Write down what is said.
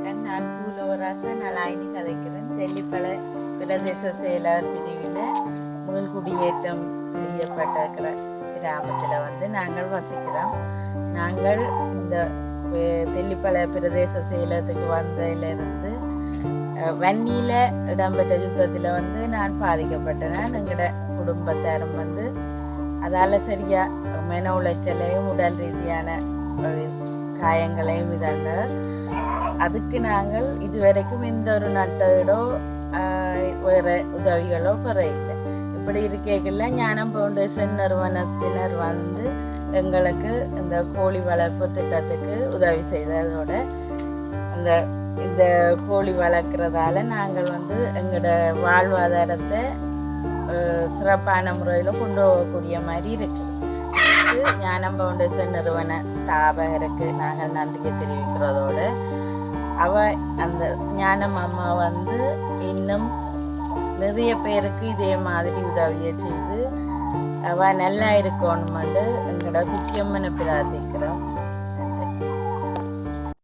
வணக்கம். நான் பூலோராச நலாயினி கதைக்கிறேன். தெல்லிப்பள பிரதேச செயலர் பிரிவில் மீள்குடியேற்றம் செய்யப்பட்டிருக்கிற கிராமத்தில் நாங்கள் வசிக்கிறோம். நாங்கள் இந்த தெல்லிப்பள பிரதேச செயலத்துக்கு வந்ததிலிருந்து வன்னியில் இடம்பெற்ற யுத்தத்தில் நான் பாதிக்கப்பட்டேன். எங்களோட குடும்பத்தாரும் அதால் சரியாக மன உளைச்சலையும் உடல் ரீதியான காயங்களையும் இதாண்ட அதுக்கு நாங்கள் இதுவரைக்கும் எந்த ஒரு நட்டோ வேறு உதவிகளோ பெற இல்லை. இப்படி இருக்கைகளில் ஞானம் ஃபவுண்டேஷன் நிறுவனத்தினர் எங்களுக்கு இந்த கோழி வளர்ப்பு திட்டத்துக்கு உதவி செய்ததோட இந்த கோழி வளர்க்குறதால நாங்கள் எங்களோட வாழ்வாதாரத்தை சிறப்பான முறையில் கொண்டு போகக்கூடிய மாதிரி இருக்குது. ஞானம் ஃபவுண்டேஷன் நிறுவன ஸ்தாபகருக்கு நாங்கள் நன்றியை தெரிவிக்கிறதோடு அந்த ஞானம் அம்மா இன்னும் நிறைய பேருக்கு இதே மாதிரி உதவியை செய்து நல்லா இருக்கணுமென்று எங்களோட துக்கியம்மனை பிரார்த்திக்கிறோம்.